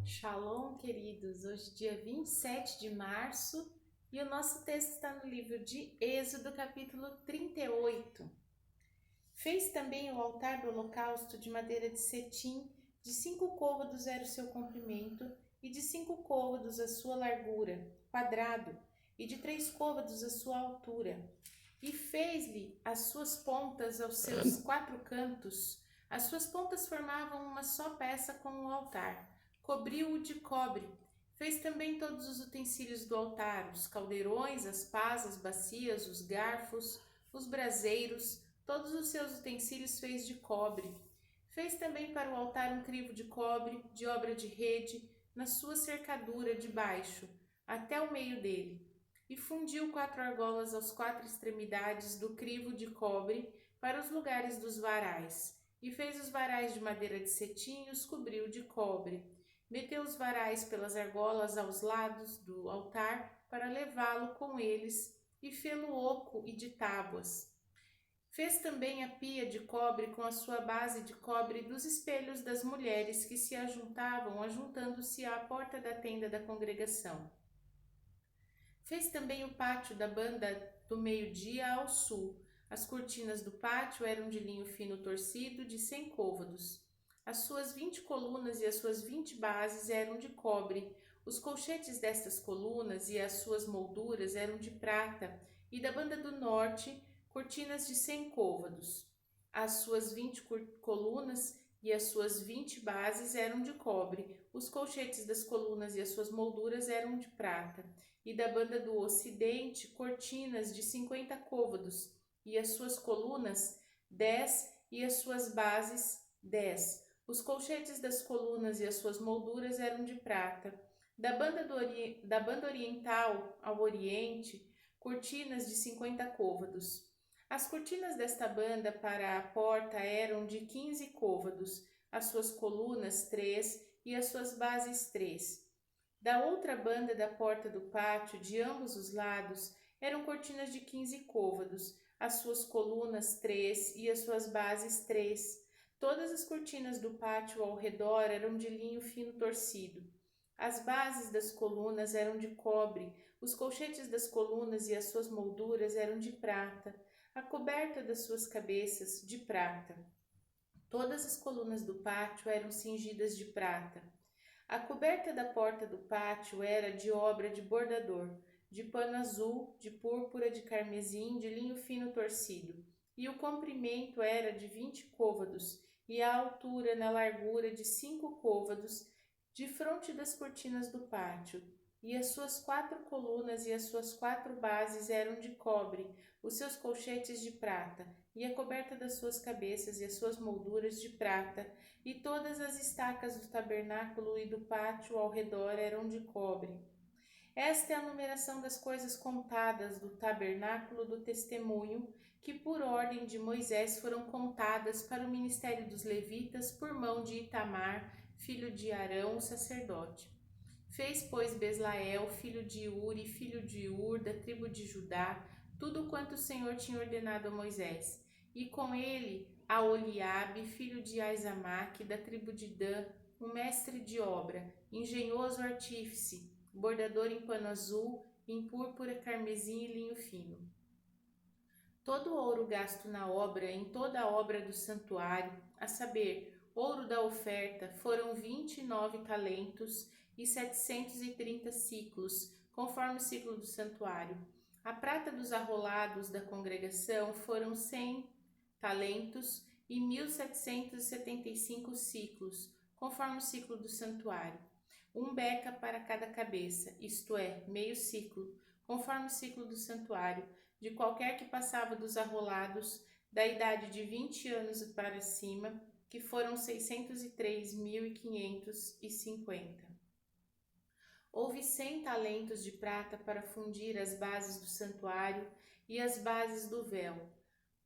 Shalom, queridos! Hoje, dia 27 de março, e o nosso texto está no livro de Êxodo, capítulo 38. Fez também o altar do holocausto de madeira de cetim, de 5 côvados era o seu comprimento, e de 5 côvados a sua largura, quadrado, e de 3 côvados a sua altura. E fez-lhe as suas pontas aos seus 4 cantos. As suas pontas formavam uma só peça com o altar. Cobriu-o de cobre. Fez também todos os utensílios do altar, os caldeirões, as pás, as bacias, os garfos, os braseiros, todos os seus utensílios fez de cobre. Fez também para o altar um crivo de cobre, de obra de rede, na sua cercadura de baixo, até o meio dele. E fundiu 4 argolas às 4 extremidades do crivo de cobre para os lugares dos varais. E fez os varais de madeira de cetim e os cobriu de cobre. Meteu os varais pelas argolas aos lados do altar para levá-lo com eles, e fê-lo oco e de tábuas. Fez também a pia de cobre com a sua base de cobre dos espelhos das mulheres que se ajuntavam, ajuntando-se à porta da tenda da congregação. Fez também o pátio da banda do meio-dia ao sul. As cortinas do pátio eram de linho fino torcido, de 100 côvados. As suas 20 colunas e as suas 20 bases eram de cobre. Os colchetes destas colunas e as suas molduras eram de prata, e da banda do norte, cortinas de 100 côvados. As suas 20 colunas e as suas 20 bases eram de cobre. Os colchetes das colunas e as suas molduras eram de prata. E da banda do ocidente, cortinas de 50 côvados, e as suas colunas 10 e as suas bases 10. Os colchetes das colunas e as suas molduras eram de prata. Da banda oriental ao oriente, cortinas de 50 côvados. As cortinas desta banda para a porta eram de 15 côvados, as suas colunas 3 e as suas bases 3. Da outra banda da porta do pátio, de ambos os lados, eram cortinas de 15 côvados, as suas colunas 3 e as suas bases 3. Todas as cortinas do pátio ao redor eram de linho fino torcido. As bases das colunas eram de cobre, os colchetes das colunas e as suas molduras eram de prata, a coberta das suas cabeças de prata. Todas as colunas do pátio eram cingidas de prata. A coberta da porta do pátio era de obra de bordador, de pano azul, de púrpura, de carmesim, de linho fino torcido, e o comprimento era de 20 côvados, e a altura na largura de 5 côvados, de fronte das cortinas do pátio. E as suas 4 colunas e as suas 4 bases eram de cobre, os seus colchetes de prata, e a coberta das suas cabeças e as suas molduras de prata, e todas as estacas do tabernáculo e do pátio ao redor eram de cobre. Esta é a numeração das coisas contadas do tabernáculo do testemunho, que por ordem de Moisés foram contadas para o ministério dos levitas por mão de Itamar, filho de Arão, o sacerdote. Fez, pois, Beslael, filho de Uri, filho de Ur, da tribo de Judá, tudo quanto o Senhor tinha ordenado a Moisés. E com ele a Oliabe, filho de Aizamaque, da tribo de Dan, um mestre de obra, engenhoso artífice, bordador em pano azul, em púrpura, carmesim e linho fino. Todo o ouro gasto na obra, em toda a obra do santuário, a saber, ouro da oferta, foram 29 talentos e 730 siclos, conforme o ciclo do santuário. A prata dos arrolados da congregação foram 100 talentos e 1.775 ciclos, conforme o ciclo do santuário. Um beca para cada cabeça, isto é, meio ciclo, conforme o ciclo do santuário, de qualquer que passava dos arrolados, da idade de 20 anos para cima, que foram 603.550. Houve 100 talentos de prata para fundir as bases do santuário e as bases do véu.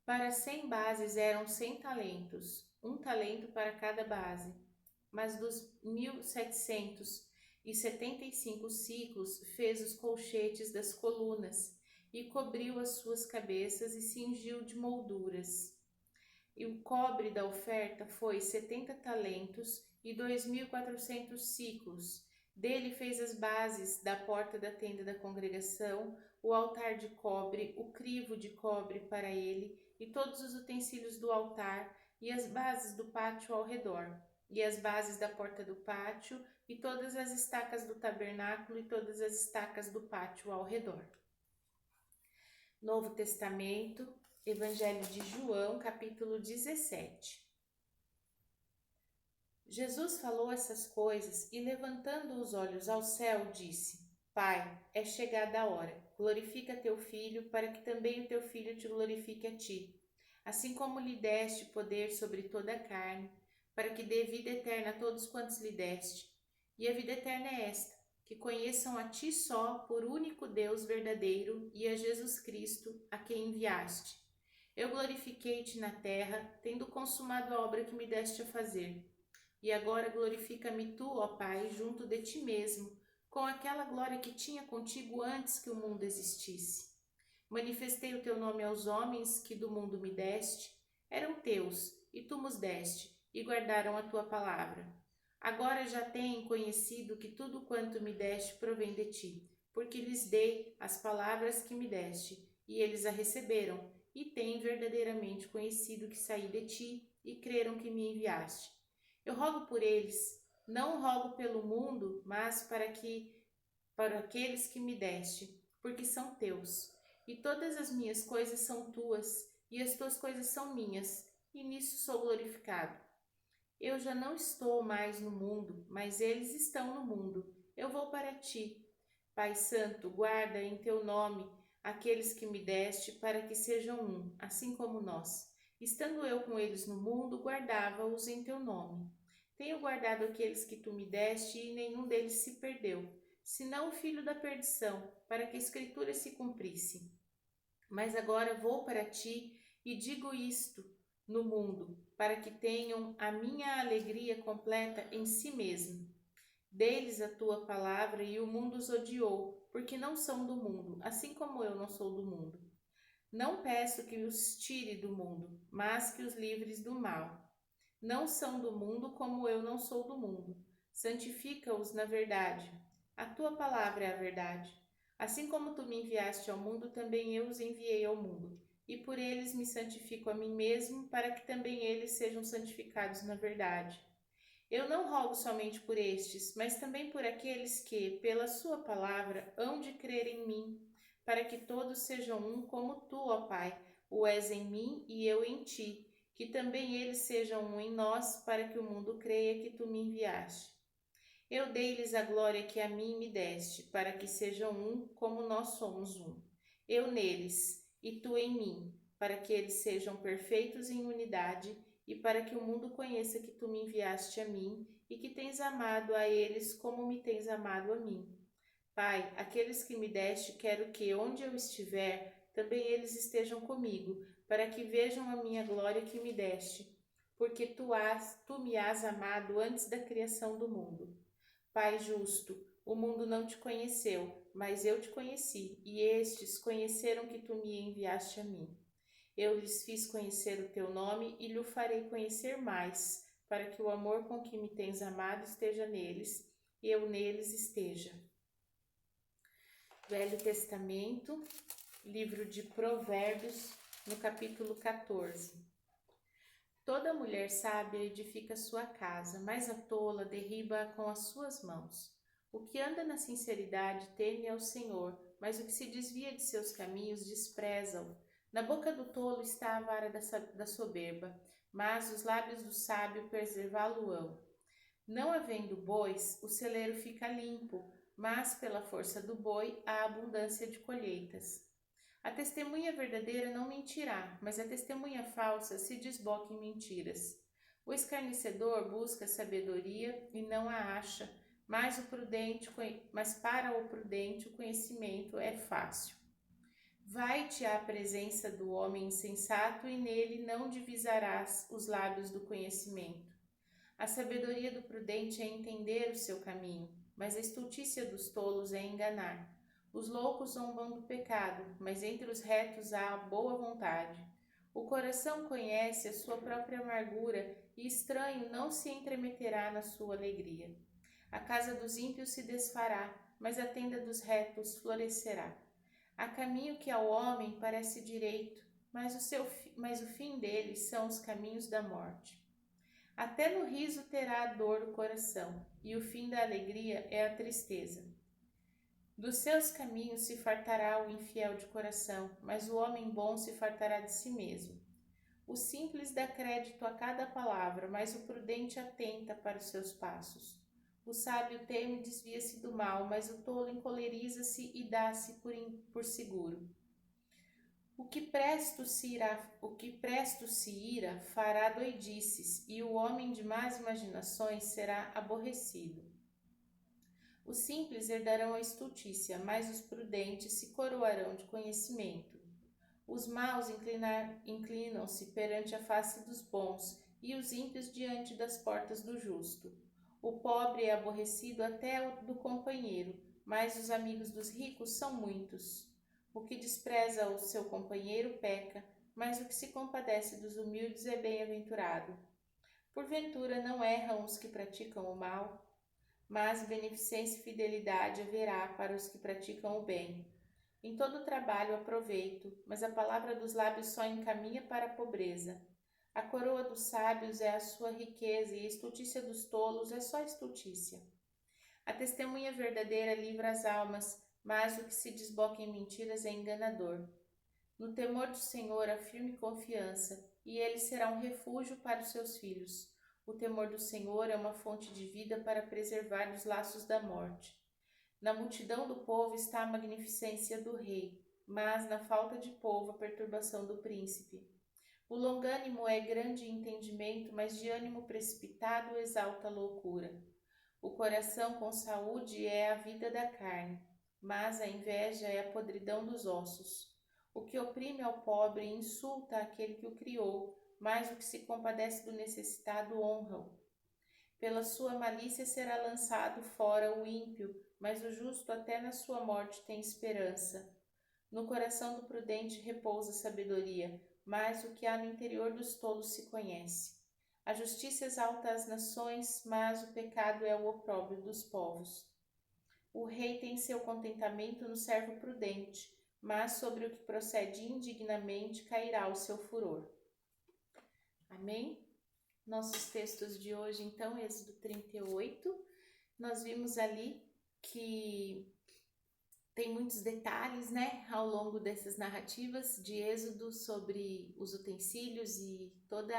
Para 100 bases eram 100 talentos, um talento para cada base. Mas dos 1.775 ciclos fez os colchetes das colunas, e cobriu as suas cabeças e cingiu de molduras. E o cobre da oferta foi 70 talentos e 2.400 siclos. Dele fez as bases da porta da tenda da congregação, o altar de cobre, o crivo de cobre para ele, e todos os utensílios do altar, e as bases do pátio ao redor, e as bases da porta do pátio, e todas as estacas do tabernáculo, e todas as estacas do pátio ao redor. Novo Testamento, Evangelho de João, capítulo 17. Jesus falou essas coisas e, levantando os olhos ao céu, disse: Pai, é chegada a hora. Glorifica teu Filho, para que também o teu Filho te glorifique a ti. Assim como lhe deste poder sobre toda a carne, para que dê vida eterna a todos quantos lhe deste. E a vida eterna é esta, que conheçam a ti só, por único Deus verdadeiro, e a Jesus Cristo, a quem enviaste. Eu glorifiquei-te na terra, tendo consumado a obra que me deste a fazer. E agora glorifica-me tu, ó Pai, junto de ti mesmo, com aquela glória que tinha contigo antes que o mundo existisse. Manifestei o teu nome aos homens que do mundo me deste, eram teus, e tu nos deste, e guardaram a tua palavra. Agora já têm conhecido que tudo quanto me deste provém de ti, porque lhes dei as palavras que me deste, e eles a receberam, e têm verdadeiramente conhecido que saí de ti, e creram que me enviaste. Eu rogo por eles, não rogo pelo mundo, mas para aqueles que me deste, porque são teus. E todas as minhas coisas são tuas, e as tuas coisas são minhas, e nisso sou glorificado. Eu já não estou mais no mundo, mas eles estão no mundo. Eu vou para ti. Pai Santo, guarda em teu nome aqueles que me deste, para que sejam um, assim como nós. Estando eu com eles no mundo, guardava-os em teu nome. Tenho guardado aqueles que tu me deste, e nenhum deles se perdeu, senão o filho da perdição, para que a Escritura se cumprisse. Mas agora vou para ti e digo isto no mundo, para que tenham a minha alegria completa em si mesmo. Dê-lhes a tua palavra, e o mundo os odiou, porque não são do mundo, assim como eu não sou do mundo. Não peço que os tire do mundo, mas que os livres do mal. Não são do mundo, como eu não sou do mundo. Santifica-os na verdade. A tua palavra é a verdade. Assim como tu me enviaste ao mundo, também eu os enviei ao mundo. E por eles me santifico a mim mesmo, para que também eles sejam santificados na verdade. Eu não rogo somente por estes, mas também por aqueles que, pela sua palavra, hão de crer em mim, para que todos sejam um como tu, ó Pai, o és em mim e eu em ti, que também eles sejam um em nós, para que o mundo creia que tu me enviaste. Eu dei-lhes a glória que a mim me deste, para que sejam um como nós somos um. Eu neles e tu em mim, para que eles sejam perfeitos em unidade, e para que o mundo conheça que tu me enviaste a mim e que tens amado a eles como me tens amado a mim. Pai, aqueles que me deste, quero que, onde eu estiver, também eles estejam comigo, para que vejam a minha glória que me deste, porque tu me has amado antes da criação do mundo. Pai justo, o mundo não te conheceu, mas eu te conheci, e estes conheceram que tu me enviaste a mim. Eu lhes fiz conhecer o teu nome e lhe farei conhecer mais, para que o amor com que me tens amado esteja neles, e eu neles esteja. Velho Testamento, livro de Provérbios, no capítulo 14. Toda mulher sábia edifica sua casa, mas a tola derriba-a com as suas mãos. O que anda na sinceridade teme ao Senhor, mas o que se desvia de seus caminhos despreza-o. Na boca do tolo está a vara da soberba, mas os lábios do sábio preservá-lo-ão. Não havendo bois, o celeiro fica limpo, mas pela força do boi há abundância de colheitas. A testemunha verdadeira não mentirá, mas a testemunha falsa se desboca em mentiras. O escarnecedor busca sabedoria e não a acha, mas para o prudente o conhecimento é fácil. Vai-te à presença do homem insensato, e nele não divisarás os lábios do conhecimento. A sabedoria do prudente é entender o seu caminho, mas a estultícia dos tolos é enganar. Os loucos zombam do pecado, mas entre os retos há boa vontade. O coração conhece a sua própria amargura e estranho não se entremeterá na sua alegria. A casa dos ímpios se desfará, mas a tenda dos retos florescerá. Há caminho que ao homem parece direito, mas o fim deles são os caminhos da morte. Até no riso terá a dor o coração, e o fim da alegria é a tristeza. Dos seus caminhos se fartará o infiel de coração, mas o homem bom se fartará de si mesmo. O simples dá crédito a cada palavra, mas o prudente atenta para os seus passos. O sábio teme e desvia-se do mal, mas o tolo encoleriza-se e dá-se por seguro. O que presto se ira fará doidices, e o homem de más imaginações será aborrecido. Os simples herdarão a estultícia, mas os prudentes se coroarão de conhecimento. Os maus inclinam-se perante a face dos bons, e os ímpios diante das portas do justo. O pobre é aborrecido até do companheiro, mas os amigos dos ricos são muitos. O que despreza o seu companheiro peca, mas o que se compadece dos humildes é bem-aventurado. Porventura não erram os que praticam o mal, mas beneficência e fidelidade haverá para os que praticam o bem. Em todo trabalho há proveito, mas a palavra dos lábios só encaminha para a pobreza. A coroa dos sábios é a sua riqueza e a estultícia dos tolos é só estultícia. A testemunha verdadeira livra as almas, mas o que se desboca em mentiras é enganador. No temor do Senhor há firme confiança, e ele será um refúgio para os seus filhos. O temor do Senhor é uma fonte de vida para preservar dos laços da morte. Na multidão do povo está a magnificência do rei, mas na falta de povo a perturbação do príncipe. O longânimo é grande em entendimento, mas de ânimo precipitado exalta a loucura. O coração com saúde é a vida da carne, mas a inveja é a podridão dos ossos. O que oprime ao pobre insulta aquele que o criou, mas o que se compadece do necessitado honra-o. Pela sua malícia será lançado fora o ímpio, mas o justo até na sua morte tem esperança. No coração do prudente repousa a sabedoria, mas o que há no interior dos tolos se conhece. A justiça exalta as nações, mas o pecado é o opróbrio dos povos. O rei tem seu contentamento no servo prudente, mas sobre o que procede indignamente cairá o seu furor. Amém? Nossos textos de hoje, então, Êxodo 38, nós vimos ali que tem muitos detalhes, né, ao longo dessas narrativas de Êxodo sobre os utensílios e toda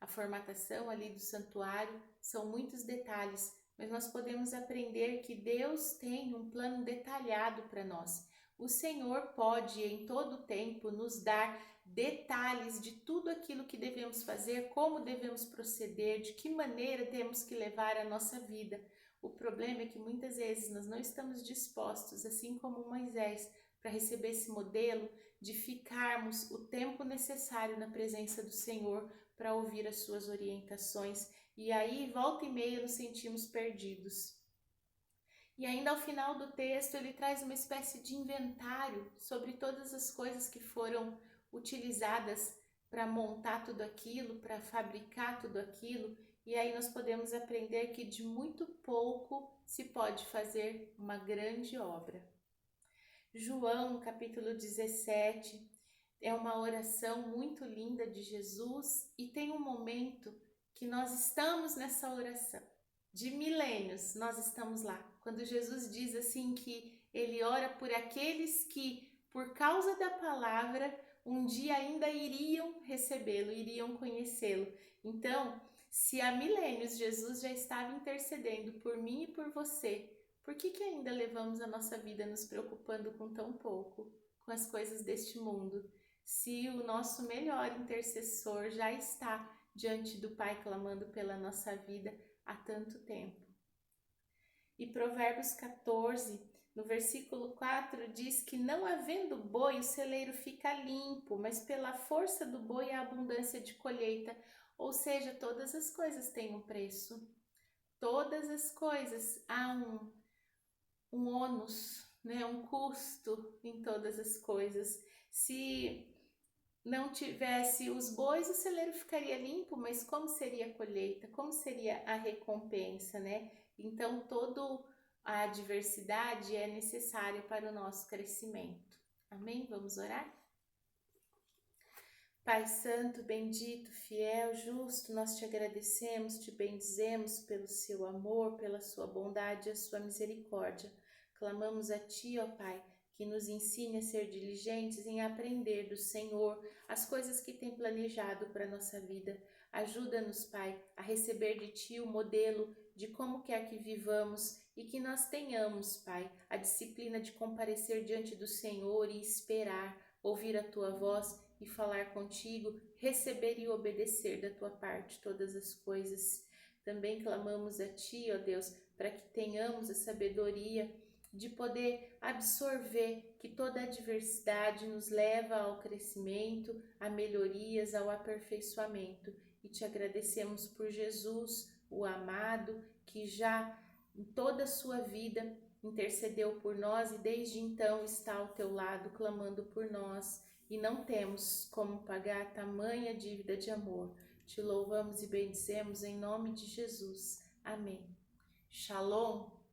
a formatação ali do santuário, são muitos detalhes, mas nós podemos aprender que Deus tem um plano detalhado para nós. O Senhor pode, em todo tempo, nos dar detalhes de tudo aquilo que devemos fazer, como devemos proceder, de que maneira temos que levar a nossa vida. O problema é que muitas vezes nós não estamos dispostos, assim como Moisés, para receber esse modelo de ficarmos o tempo necessário na presença do Senhor para ouvir as suas orientações. E aí, volta e meia, nos sentimos perdidos. E ainda ao final do texto, ele traz uma espécie de inventário sobre todas as coisas que foram utilizadas para montar tudo aquilo, para fabricar tudo aquilo. E aí nós podemos aprender que de muito pouco se pode fazer uma grande obra. João, capítulo 17, é uma oração muito linda de Jesus e tem um momento que nós estamos nessa oração. De milênios nós estamos lá, quando Jesus diz assim que ele ora por aqueles que, por causa da palavra, um dia ainda iriam recebê-lo, iriam conhecê-lo. Então, se há milênios Jesus já estava intercedendo por mim e por você, por que ainda levamos a nossa vida nos preocupando com tão pouco, com as coisas deste mundo? Se o nosso melhor intercessor já está diante do Pai clamando pela nossa vida há tanto tempo. E Provérbios 14, no versículo 4, diz que não havendo boi, o celeiro fica limpo, mas pela força do boi há abundância de colheita. Ou seja, todas as coisas têm um preço. Todas as coisas há um ônus, né? Um custo em todas as coisas. Se não tivesse os bois, o celeiro ficaria limpo, mas como seria a colheita? Como seria a recompensa, né? Então, toda a adversidade é necessária para o nosso crescimento. Amém? Vamos orar? Pai Santo, bendito, fiel, justo, nós te agradecemos, te bendizemos pelo seu amor, pela sua bondade e a sua misericórdia. Clamamos a Ti, ó Pai, que nos ensine a ser diligentes em aprender do Senhor as coisas que tem planejado para a nossa vida. Ajuda-nos, Pai, a receber de Ti o modelo de como quer que vivamos e que nós tenhamos, Pai, a disciplina de comparecer diante do Senhor e esperar, ouvir a Tua voz e falar contigo, receber e obedecer da tua parte todas as coisas. Também clamamos a ti, ó Deus, para que tenhamos a sabedoria de poder absorver que toda adversidade nos leva ao crescimento, a melhorias, ao aperfeiçoamento. E te agradecemos por Jesus, o amado, que já em toda a sua vida intercedeu por nós e desde então está ao teu lado, clamando por nós. E não temos como pagar tamanha dívida de amor. Te louvamos e bendizemos em nome de Jesus. Amém. Shalom.